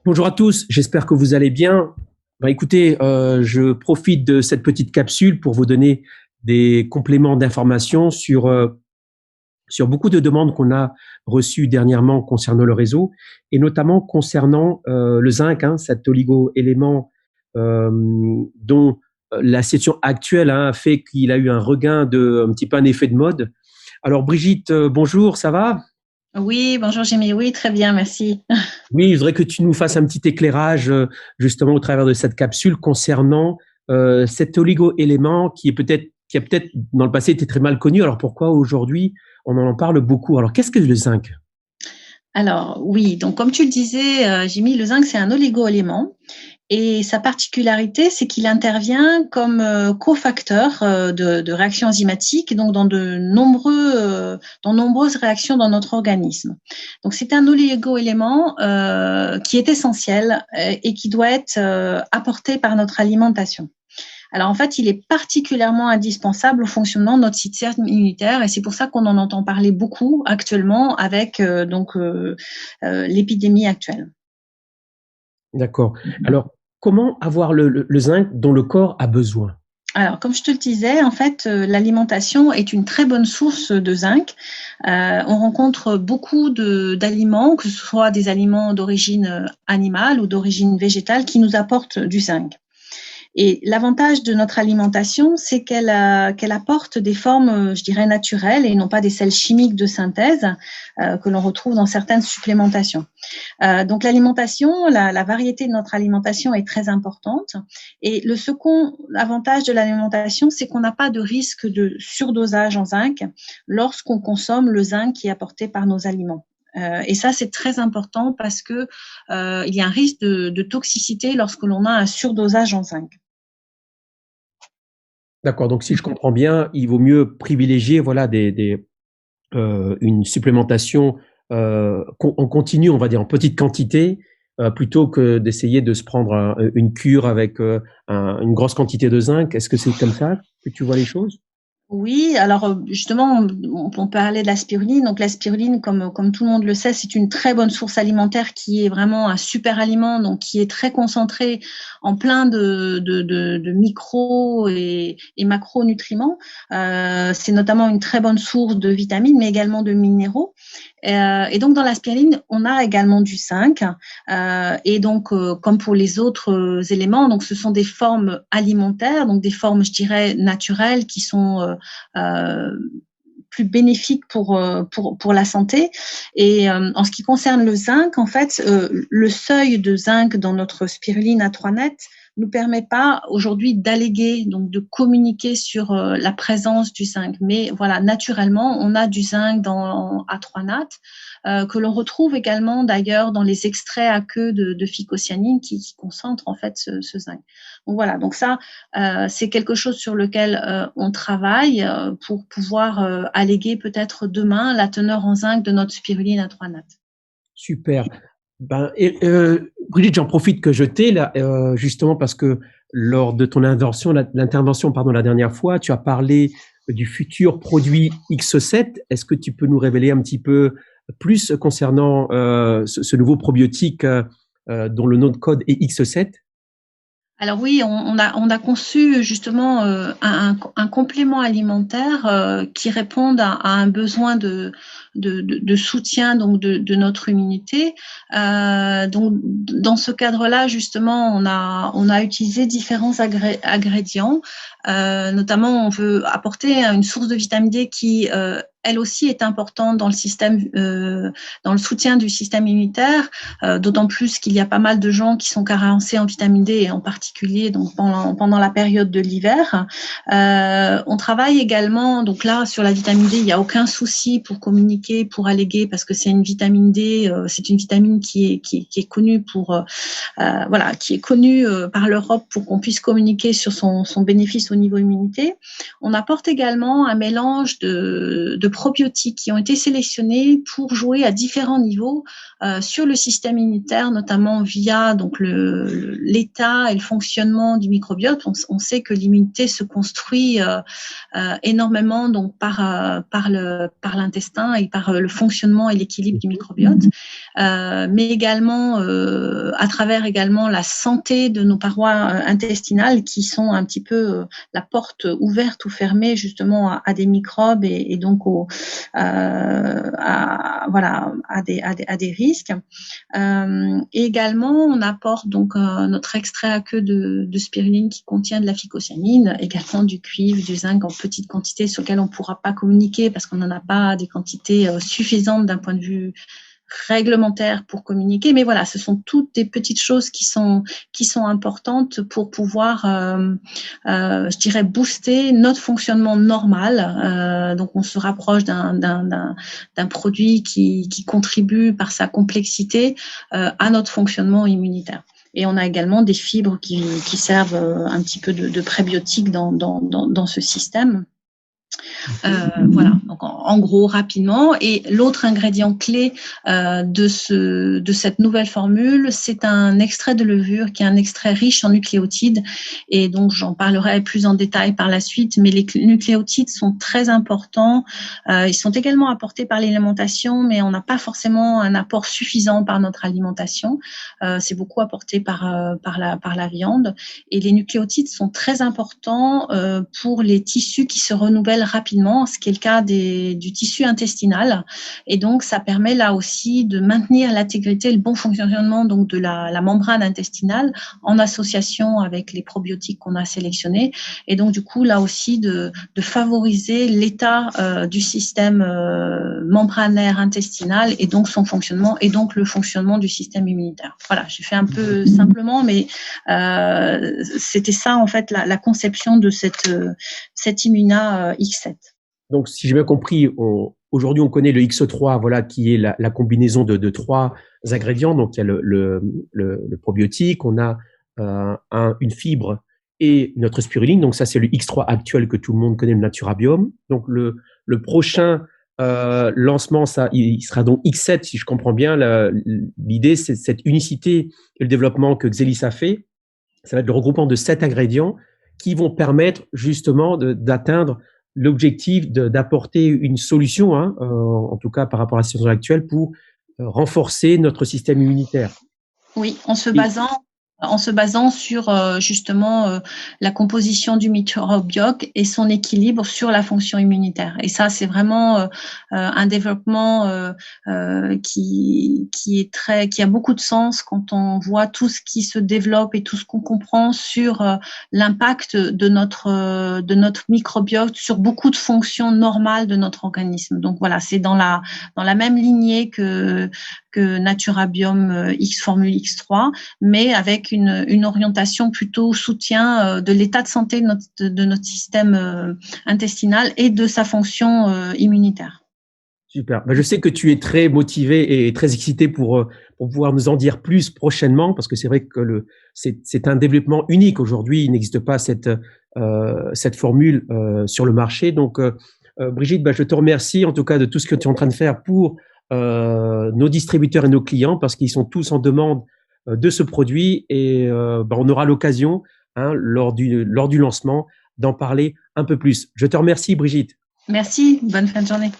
Bonjour à tous, j'espère que vous allez bien. Écoutez, je profite de cette petite capsule pour vous donner des compléments d'informations sur beaucoup de demandes qu'on a reçues dernièrement concernant le réseau et notamment concernant le zinc, hein, cet oligo-élément dont la situation actuelle a fait qu'il a eu un regain un petit peu un effet de mode. Alors Brigitte, bonjour, ça va? Oui, bonjour Jimmy. Oui, très bien, merci. Oui, je voudrais que tu nous fasses un petit éclairage justement au travers de cette capsule concernant cet oligo-élément qui a peut-être dans le passé été très mal connu. Alors pourquoi aujourd'hui on en parle beaucoup? Alors qu'est-ce que le zinc? Alors oui, donc comme tu le disais, Jimmy, le zinc, c'est un oligo-élément et sa particularité, c'est qu'il intervient comme cofacteur de réactions enzymatiques, donc dans nombreuses réactions dans notre organisme. Donc c'est un oligo-élément qui est essentiel et qui doit être apporté par notre alimentation. Alors en fait, il est particulièrement indispensable au fonctionnement de notre système immunitaire et c'est pour ça qu'on en entend parler beaucoup actuellement avec l'épidémie actuelle. D'accord. Alors comment avoir le zinc dont le corps a besoin? Alors, comme je te le disais, en fait, l'alimentation est une très bonne source de zinc. On rencontre beaucoup d'aliments, que ce soit des aliments d'origine animale ou d'origine végétale, qui nous apportent du zinc. Et l'avantage de notre alimentation, c'est qu'elle apporte des formes, je dirais, naturelles et non pas des sels chimiques de synthèse que l'on retrouve dans certaines supplémentations. Donc l'alimentation, la variété de notre alimentation est très importante. Et le second avantage de l'alimentation, c'est qu'on n'a pas de risque de surdosage en zinc lorsqu'on consomme le zinc qui est apporté par nos aliments. Et ça, c'est très important parce que il y a un risque de toxicité lorsque l'on a un surdosage en zinc. D'accord. Donc si je comprends bien, il vaut mieux privilégier voilà une supplémentation en continu, on va dire en petite quantité, plutôt que d'essayer de se prendre une cure avec une grosse quantité de zinc. Est-ce que c'est comme ça que tu vois les choses? Oui, alors justement, on peut parler de la spiruline. Donc la spiruline, comme tout le monde le sait, c'est une très bonne source alimentaire qui est vraiment un super aliment, donc qui est très concentré en plein de micros et macronutriments. C'est notamment une très bonne source de vitamines, mais également de minéraux. Et donc dans la spiruline, on a également du zinc. Et donc, comme pour les autres éléments, donc ce sont des formes alimentaires, donc des formes, je dirais, naturelles qui sont euh, plus bénéfiques pour la santé. Et en ce qui concerne le zinc, en fait, le seuil de zinc dans notre spiruline A3net nous permet pas aujourd'hui d'alléguer, donc de communiquer sur la présence du zinc. Mais voilà, naturellement, on a du zinc dans A3NAT que l'on retrouve également d'ailleurs dans les extraits à queue de phycocyanine qui concentrent en fait ce zinc. Donc voilà, donc ça, c'est quelque chose sur lequel on travaille pour pouvoir alléguer peut-être demain la teneur en zinc de notre spiruline A3NAT. Super. Brigitte, j'en profite que je t'ai là, justement parce que lors de ton l'intervention, pardon, la dernière fois, tu as parlé du futur produit X7. Est-ce que tu peux nous révéler un petit peu plus concernant ce nouveau probiotique dont le nom de code est X7? Alors oui, on a conçu justement un complément alimentaire qui réponde à un besoin de soutien donc de notre immunité. Donc dans ce cadre-là, justement, on a utilisé différents ingrédients. Notamment, on veut apporter une source de vitamine D qui elle aussi est importante dans le système, dans le soutien du système immunitaire, d'autant plus qu'il y a pas mal de gens qui sont carencés en vitamine D, et en particulier donc pendant la période de l'hiver. On travaille également, donc là sur la vitamine D, il n'y a aucun souci pour communiquer, pour alléguer, parce que c'est une vitamine D, c'est une vitamine qui est connue voilà, qui est connue par l'Europe pour qu'on puisse communiquer sur son bénéfice au niveau immunité. On apporte également un mélange de probiotiques qui ont été sélectionnés pour jouer à différents niveaux sur le système immunitaire, notamment via donc l'état et le fonctionnement du microbiote. On sait que l'immunité se construit énormément donc par l'intestin et par le fonctionnement et l'équilibre du microbiote, mais également à travers également la santé de nos parois intestinales qui sont un petit peu la porte ouverte ou fermée justement à des microbes et donc à des risques. Et également, on apporte donc notre extrait à queue de spiruline qui contient de la phycocyanine, également du cuivre, du zinc en petite quantité sur lequel on ne pourra pas communiquer parce qu'on n'en a pas des quantités suffisantes d'un point de vue réglementaire pour communiquer, mais voilà, ce sont toutes des petites choses qui sont importantes pour pouvoir, je dirais, booster notre fonctionnement normal. Donc, on se rapproche d'un produit qui contribue par sa complexité à notre fonctionnement immunitaire. Et on a également des fibres qui servent un petit peu de prébiotiques dans ce système. Voilà, donc en gros rapidement. Et l'autre ingrédient clé de cette nouvelle formule, c'est un extrait de levure qui est un extrait riche en nucléotides. Et donc j'en parlerai plus en détail par la suite. Mais les nucléotides sont très importants. Ils sont également apportés par l'alimentation, mais on n'a pas forcément un apport suffisant par notre alimentation. C'est beaucoup apporté par la viande. Et les nucléotides sont très importants pour les tissus qui se renouvellent rapidement, ce qui est le cas du tissu intestinal. Et donc, ça permet là aussi de maintenir l'intégrité et le bon fonctionnement donc de la membrane intestinale en association avec les probiotiques qu'on a sélectionnés. Et donc, du coup, là aussi, de favoriser l'état du système membranaire intestinal et donc son fonctionnement et donc le fonctionnement du système immunitaire. Voilà, j'ai fait un peu simplement, mais c'était ça, en fait, la conception de cette Immuna X7. Donc, si j'ai bien compris, aujourd'hui, on connaît le X3, voilà, qui est la combinaison de trois ingrédients. Donc, il y a le probiotique, on a une fibre et notre spiruline. Donc, ça, c'est le X3 actuel que tout le monde connaît, le Naturabiome. Donc, le prochain lancement, il sera donc X7, si je comprends bien. L'idée, c'est cette unicité et le développement que Xelis a fait. Ça va être le regroupement de 7 ingrédients qui vont permettre justement d'atteindre l'objectif d'apporter une solution, en tout cas par rapport à la situation actuelle, pour renforcer notre système immunitaire. Oui, en se basant sur justement la composition du microbiote et son équilibre sur la fonction immunitaire. Et ça, c'est vraiment un développement qui a beaucoup de sens quand on voit tout ce qui se développe et tout ce qu'on comprend sur l'impact de notre microbiote sur beaucoup de fonctions normales de notre organisme. Donc voilà, c'est dans la même lignée que Naturabiome X Formule X3, mais avec une orientation plutôt soutien de l'état de santé de notre système intestinal et de sa fonction immunitaire. Super. Je sais que tu es très motivé et très excité pour pouvoir nous en dire plus prochainement, parce que c'est vrai que c'est un développement unique aujourd'hui. Il n'existe pas cette formule sur le marché. Donc, Brigitte, je te remercie en tout cas de tout ce que tu es en train de faire pour nos distributeurs et nos clients, parce qu'ils sont tous en demande de ce produit et on aura l'occasion lors du lancement d'en parler un peu plus. Je te remercie, Brigitte. Merci, bonne fin de journée.